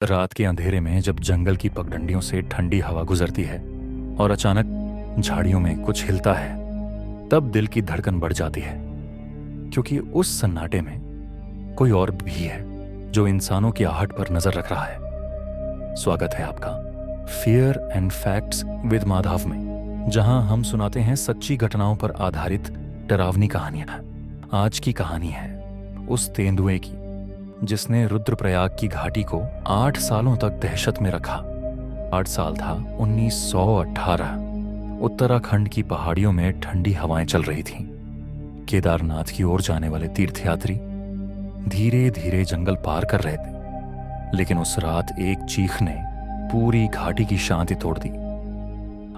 रात के अंधेरे में जब जंगल की पगडंडियों से ठंडी हवा गुजरती है और अचानक झाड़ियों में कुछ हिलता है, तब दिल की धड़कन बढ़ जाती है, क्योंकि उस सन्नाटे में कोई और भी है जो इंसानों की आहट पर नजर रख रहा है। स्वागत है आपका fear and facts with Madhav में, जहां हम सुनाते हैं सच्ची घटनाओं पर आधारित डरावनी कहानियां। आज की कहानी है उस तेंदुए की जिसने रुद्रप्रयाग की घाटी को 8 सालों तक दहशत में रखा। 8 साल था 1918। उत्तराखंड की पहाड़ियों में ठंडी हवाएं चल रही थीं। केदारनाथ की ओर जाने वाले तीर्थयात्री धीरे धीरे जंगल पार कर रहे थे, लेकिन उस रात एक चीख ने पूरी घाटी की शांति तोड़ दी।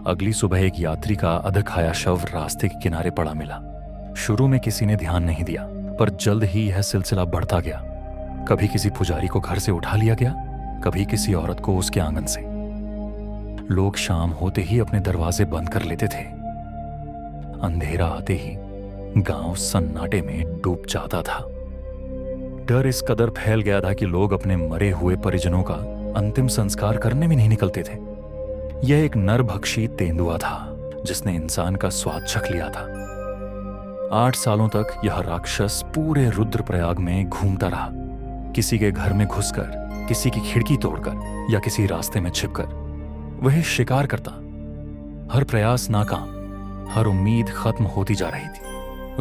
अगली सुबह एक यात्री का अधखाया शव रास्ते के किनारे पड़ा मिला। शुरू में किसी ने ध्यान नहीं दिया, पर जल्द ही यह सिलसिला बढ़ता गया। कभी किसी पुजारी को घर से उठा लिया गया, कभी किसी औरत को उसके आंगन से। लोग शाम होते ही अपने दरवाजे बंद कर लेते थे। अंधेरा आते ही गांव सन्नाटे में डूब जाता था। डर इस कदर फैल गया था कि लोग अपने मरे हुए परिजनों का अंतिम संस्कार करने भी नहीं निकलते थे। यह एक नरभक्षी तेंदुआ था जिसने इंसान का स्वाद चख लिया था। 8 सालों तक यह राक्षस पूरे रुद्रप्रयाग में घूमता रहा, किसी के घर में घुसकर, किसी की खिड़की तोड़कर या किसी रास्ते में छिपकर। वह शिकार करता। हर प्रयास नाकाम, हर उम्मीद खत्म होती जा रही थी।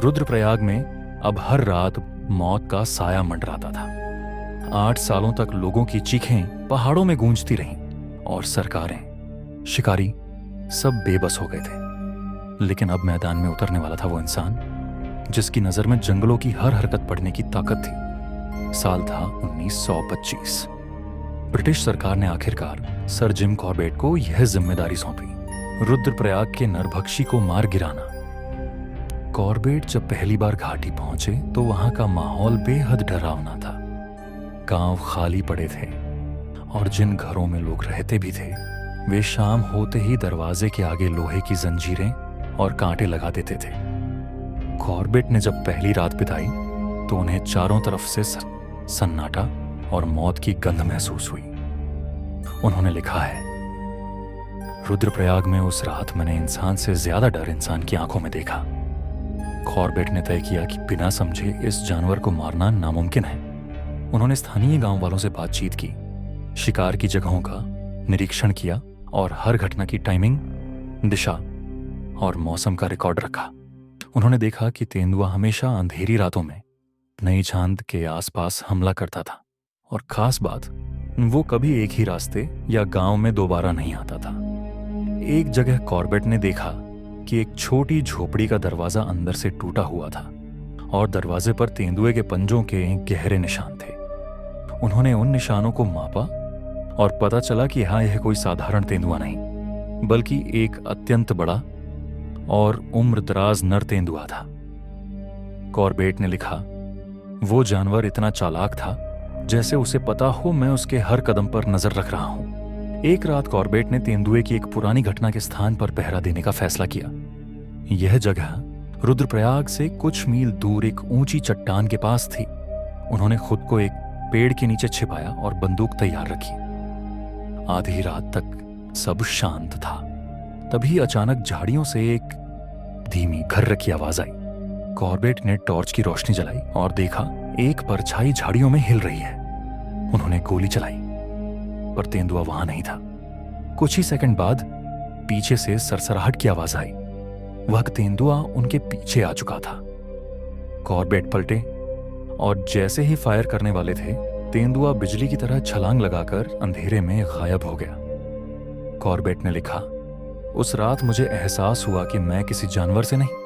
रुद्रप्रयाग में अब हर रात मौत का साया मंडराता था। 8 सालों तक लोगों की चीखें पहाड़ों में गूंजती रहीं और सरकारें, शिकारी सब बेबस हो गए थे। लेकिन अब मैदान में उतरने वाला था वो इंसान जिसकी नजर में जंगलों की हर हरकत पड़ने की ताकत थी। साल था 1925। ब्रिटिश सरकार ने आखिरकार सर जिम कॉर्बेट को यह जिम्मेदारी सौंपी, रुद्रप्रयाग के नरभक्षी को मार गिराना। कॉर्बेट जब पहली बार घाटी पहुंचे तो वहां का माहौल बेहद डरावना था। गांव खाली पड़े थे और जिन घरों में लोग रहते भी थे, वे शाम होते ही दरवाजे के आगे लोहे की जंजीरें और कांटे लगा देते थे। कॉर्बेट ने जब पहली रात बिताई तो उन्हें चारों तरफ से सन्नाटा और मौत की गंध महसूस हुई। उन्होंने लिखा है, रुद्रप्रयाग में उस रात मैंने इंसान से ज्यादा डर इंसान की आंखों में देखा। कॉर्बेट ने तय किया कि बिना समझे इस जानवर को मारना नामुमकिन है। उन्होंने स्थानीय गांव वालों से बातचीत की, शिकार की जगहों का निरीक्षण किया और हर घटना की टाइमिंग, दिशा और मौसम का रिकॉर्ड रखा। उन्होंने देखा कि तेंदुआ हमेशा अंधेरी रातों में नई चांद के आसपास हमला करता था, और खास बात, वो कभी एक ही रास्ते या गांव में दोबारा नहीं आता था। एक जगह कॉर्बेट ने देखा कि एक छोटी झोपड़ी का दरवाजा अंदर से टूटा हुआ था और दरवाजे पर तेंदुए के पंजों के गहरे निशान थे। उन्होंने उन निशानों को मापा और पता चला कि हाँ, यह कोई साधारण तेंदुआ नहीं, बल्कि एक अत्यंत बड़ा और उम्रदराज नर तेंदुआ था। कॉर्बेट ने लिखा, वो जानवर इतना चालाक था जैसे उसे पता हो मैं उसके हर कदम पर नजर रख रहा हूं। एक रात कॉर्बेट ने तेंदुए की एक पुरानी घटना के स्थान पर पहरा देने का फैसला किया। यह जगह रुद्रप्रयाग से कुछ मील दूर एक ऊंची चट्टान के पास थी। उन्होंने खुद को एक पेड़ के नीचे छिपाया और बंदूक तैयार रखी। आधी रात तक सब शांत था। तभी अचानक झाड़ियों से एक धीमी घर्र की आवाज आई। कॉर्बेट ने टॉर्च की रोशनी जलाई और देखा एक परछाई झाड़ियों में हिल रही है। उन्होंने गोली चलाई, पर तेंदुआ वहां नहीं था। कुछ ही सेकंड बाद पीछे से सरसराहट की आवाज आई। वह तेंदुआ उनके पीछे आ चुका था। कॉर्बेट पलटे और जैसे ही फायर करने वाले थे, तेंदुआ बिजली की तरह छलांग लगाकर अंधेरे में गायब हो गया। कॉर्बेट ने लिखा, उस रात मुझे एहसास हुआ कि मैं किसी जानवर से नहीं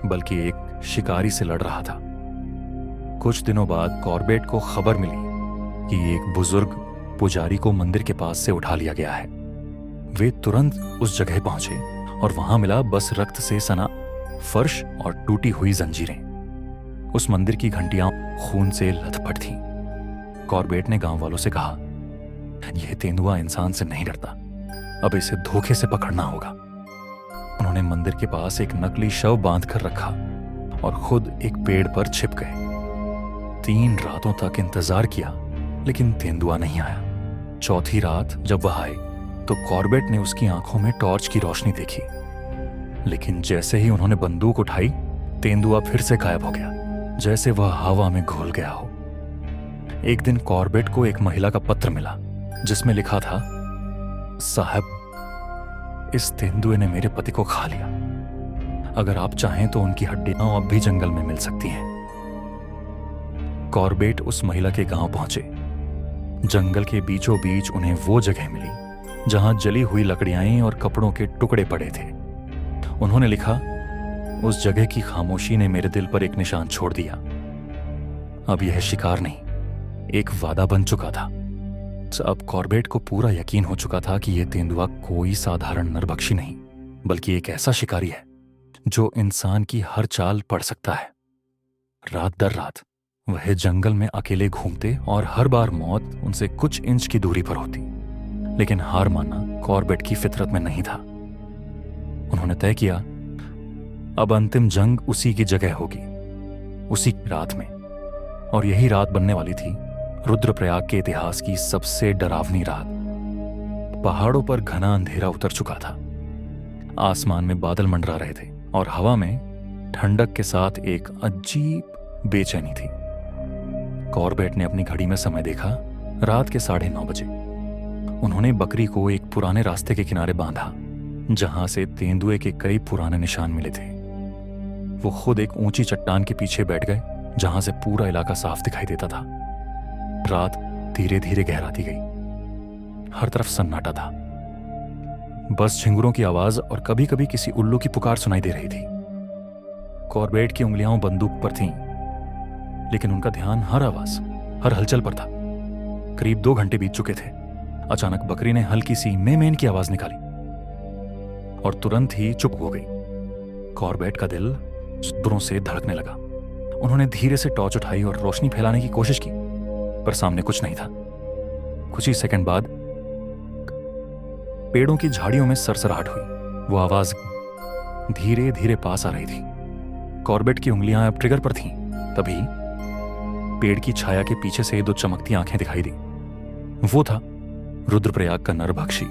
बल्कि एक शिकारी से लड़ रहा था। कुछ दिनों बाद कॉर्बेट को खबर मिली कि एक बुजुर्ग पुजारी को मंदिर के पास से उठा लिया गया है। वे तुरंत उस जगह पहुंचे और वहां मिला बस रक्त से सना फर्श और टूटी हुई जंजीरें। उस मंदिर की घंटियां खून से लथपथ थीं। कॉर्बेट ने गांव वालों से कहा, यह तेंदुआ इंसान से नहीं डरता, अब इसे धोखे से पकड़ना होगा। उन्होंने मंदिर के पास एक नकली शव बांध कर रखा और खुद एक पेड़ पर छिप गए। 3 रातों तक इंतजार किया, लेकिन तेंदुआ नहीं आया। चौथी रात जब वह आए तो कॉर्बेट ने उसकी आंखों में टॉर्च की रोशनी देखी, लेकिन जैसे ही उन्होंने बंदूक उठाई तेंदुआ फिर से गायब हो गया, जैसे वह हवा में घुल गया हो। एक दिन कॉर्बेट को एक महिला का पत्र मिला जिसमें लिखा था, साहब, इस तेंदुए ने मेरे पति को खा लिया। अगर आप चाहें तो उनकी हड्डियां अब भी जंगल में मिल सकती हैं। कॉर्बेट उस महिला के गांव पहुंचे। जंगल के बीचों बीच उन्हें वो जगह मिली जहां जली हुई लकड़ियां और कपड़ों के टुकड़े पड़े थे। उन्होंने लिखा, उस जगह की खामोशी ने मेरे दिल पर एक निशान छोड़ दिया। अब यह शिकार नहीं, एक वादा बन चुका था। अब कॉर्बेट को पूरा यकीन हो चुका था कि यह तेंदुआ कोई साधारण नरभक्षी नहीं, बल्कि एक ऐसा शिकारी है जो इंसान की हर चाल पढ़ सकता है। रात दर रात वह जंगल में अकेले घूमते और हर बार मौत उनसे कुछ इंच की दूरी पर होती, लेकिन हार मानना कॉर्बेट की फितरत में नहीं था। उन्होंने तय किया, अब अंतिम जंग उसी की जगह होगी, उसी रात में। और यही रात बनने वाली थी रुद्रप्रयाग के इतिहास की सबसे डरावनी रात। पहाड़ों पर घना अंधेरा उतर चुका था, आसमान में बादल मंडरा रहे थे और हवा में ठंडक के साथ एक अजीब बेचैनी थी। कॉर्बेट ने अपनी घड़ी में समय देखा, रात के 9:30 बजे। उन्होंने बकरी को एक पुराने रास्ते के किनारे बांधा जहां से तेंदुए के कई पुराने निशान मिले थे। वो खुद एक ऊंची चट्टान के पीछे बैठ गए जहां से पूरा इलाका साफ दिखाई देता था। रात धीरे धीरे गहराती गई, हर तरफ सन्नाटा था। बस झिंगुरों की आवाज और कभी कभी किसी उल्लू की पुकार सुनाई दे रही थी। कॉर्बेट की उंगलियां बंदूक पर थीं, लेकिन उनका ध्यान हर आवाज, हर हलचल पर था। करीब 2 घंटे बीत चुके थे। अचानक बकरी ने हल्की सी मेन की आवाज निकाली और तुरंत ही चुप हो गई। कॉर्बेट का दिल जोरों से धड़कने लगा। उन्होंने धीरे से टॉर्च उठाई और रोशनी फैलाने की कोशिश की, पर सामने कुछ नहीं था। कुछ ही सेकंड बाद पेड़ों की झाड़ियों में सरसराहट हुई। वो आवाज धीरे धीरे पास आ रही थी। कॉर्बेट की उंगलियां अब ट्रिगर पर थीं। तभी पेड़ की छाया के पीछे से 2 चमकती आंखें दिखाई दी। वो था रुद्रप्रयाग का नरभक्षी।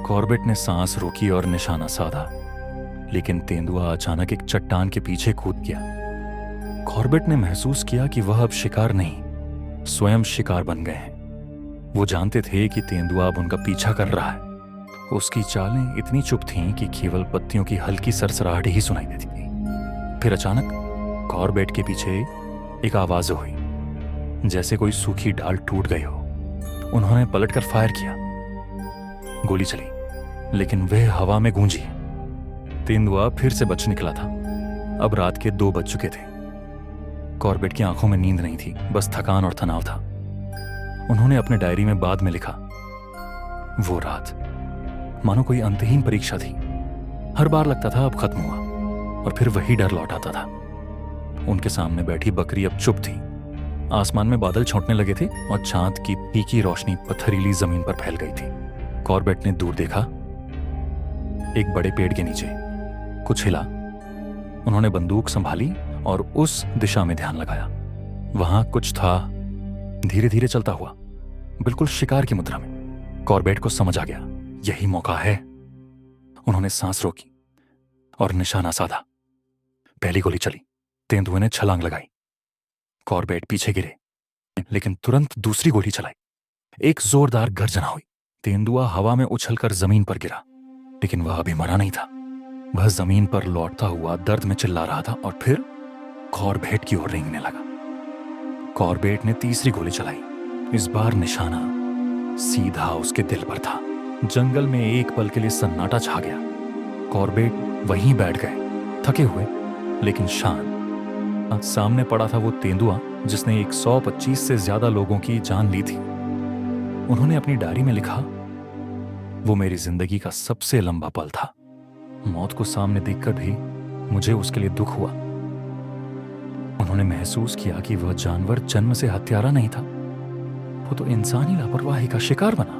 कॉर्बेट ने सांस रोकी और निशाना साधा, लेकिन तेंदुआ अचानक एक चट्टान के पीछे कूद गया। कॉर्बेट ने महसूस किया कि वह अब शिकार नहीं, स्वयं शिकार बन गए हैं। वो जानते थे कि तेंदुआ अब उनका पीछा कर रहा है। उसकी चालें इतनी चुप थीं कि केवल पत्तियों की हल्की सरसराहट ही सुनाई देती थी। फिर अचानक कॉर्बेट के पीछे एक आवाज हुई, जैसे कोई सूखी डाल टूट गई हो। उन्होंने पलटकर फायर किया। गोली चली, लेकिन वह हवा में गूंजी। तेंदुआ फिर से बच निकला था। अब रात के 2 बज चुके थे। कॉर्बेट की आंखों में नींद नहीं थी, बस थकान और तनाव था। उन्होंने अपने डायरी में बाद में लिखा, वो रात मानो कोई अंतहीन परीक्षा थी। हर बार लगता था अब खत्म हुआ, और फिर वही डर लौट आता था। उनके सामने बैठी बकरी अब चुप थी। आसमान में बादल छौंटने लगे थे और चांद की फीकी रोशनी पथरीली जमीन पर फैल गई थी। कॉर्बेट ने दूर देखा, एक बड़े पेड़ के नीचे कुछ हिला। उन्होंने बंदूक संभाली और उस दिशा में ध्यान लगाया। वहां कुछ था, धीरे धीरे चलता हुआ, बिल्कुल शिकार की मुद्रा में। कॉर्बेट को समझ आ गया, यही मौका है। उन्होंने सांस रोकी और निशाना साधा। पहली गोली चली। तेंदुए ने छलांग लगाई। कॉर्बेट पीछे गिरे, लेकिन तुरंत दूसरी गोली चलाई। एक जोरदार गर्जना हुई। तेंदुआ हवा में उछलकर जमीन पर गिरा, लेकिन वह अभी मरा नहीं था। वह जमीन पर लौटता हुआ दर्द में चिल्ला रहा था और फिर कॉर्बेट की ओर रेंगने लगा। कॉर्बेट ने तीसरी गोली चलाई। इस बार निशाना सीधा उसके दिल पर था। जंगल में एक पल के लिए सन्नाटा छा गया। कॉर्बेट वहीं बैठ गए, थके हुए लेकिन शांत। सामने पड़ा था वो तेंदुआ जिसने 125 से ज्यादा लोगों की जान ली थी। उन्होंने अपनी डायरी में लिखा, वो मेरी जिंदगी का सबसे लंबा पल था। मौत को सामने देखकर भी मुझे उसके लिए दुख हुआ। उन्होंने महसूस किया कि वह जानवर जन्म से हत्यारा नहीं था, वो तो इंसानी लापरवाही का शिकार बना,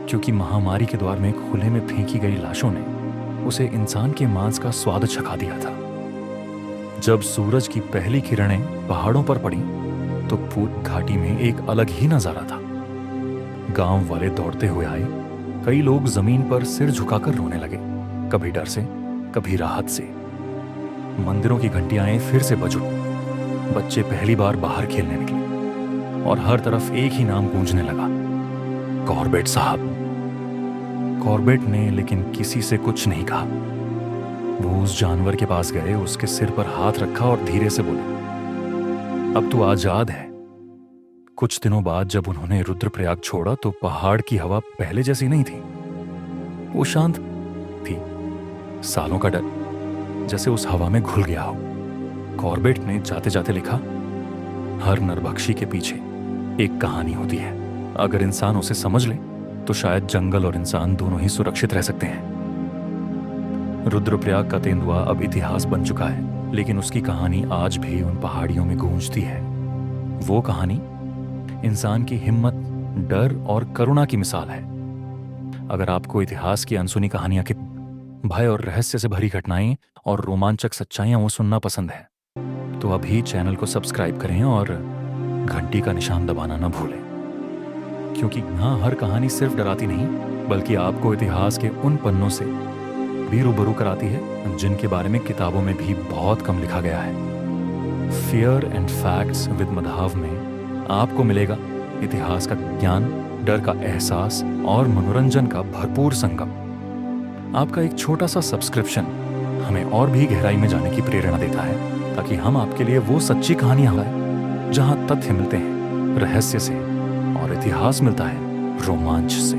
क्योंकि महामारी के द्वार में खुले में फेंकी गई लाशों ने उसे इंसान के मांस का स्वाद चखा दिया था। जब सूरज की पहली किरणें पहाड़ों पर पड़ी तो पूरी घाटी में एक अलग ही नजारा था। गांव वाले दौड़ते हुए आए। कई लोग जमीन पर सिर झुकाकर रोने लगे, कभी डर से, कभी राहत से। मंदिरों की घंटियां फिर से बज उठी। बच्चे पहली बार बाहर खेलने निकले और हर तरफ एक ही नाम गूंजने लगा, कॉर्बेट साहब। कॉर्बेट ने लेकिन किसी से कुछ नहीं कहा। वो उस जानवर के पास गए, उसके सिर पर हाथ रखा और धीरे से बोले, अब तू आजाद है। कुछ दिनों बाद जब उन्होंने रुद्रप्रयाग छोड़ा तो पहाड़ की हवा पहले जैसी नहीं थी। वो शांत थी, सालों का डर जैसे उस हवा में घुल गया हो। कॉर्बेट ने जाते जाते लिखा, हर नरभक्षी के पीछे एक कहानी होती है। अगर इंसान उसे समझ ले तो शायद जंगल और इंसान दोनों ही सुरक्षित रह सकते हैं। रुद्रप्रयाग का तेंदुआ अब इतिहास बन चुका है, लेकिन उसकी कहानी आज भी उन पहाड़ियों में गूंजती है। वो कहानी इंसान की हिम्मत, डर और करुणा की मिसाल है। अगर आपको इतिहास की अनसुनी कहानियां की भय और रहस्य से भरी घटनाएं और रोमांचक सच्चाइयां वो सुनना पसंद है, तो अभी चैनल को सब्सक्राइब करें और घंटी का निशान दबाना न भूलें। क्योंकि यहाँ हर कहानी सिर्फ डराती नहीं, बल्कि आपको इतिहास के उन पन्नों से भी रूबरू कराती है जिनके बारे में किताबों में भी बहुत कम लिखा गया है। फियर एंड फैक्ट्स विद मधाव में आपको मिलेगा इतिहास का ज्ञान, डर का एहसास और मनोरंजन का भरपूर संगम। आपका एक छोटा सा सब्सक्रिप्शन हमें और भी गहराई में जाने की प्रेरणा देता है, ताकि हम आपके लिए वो सच्ची कहानियां लाएं जहां तथ्य मिलते हैं रहस्य से और इतिहास मिलता है रोमांच से।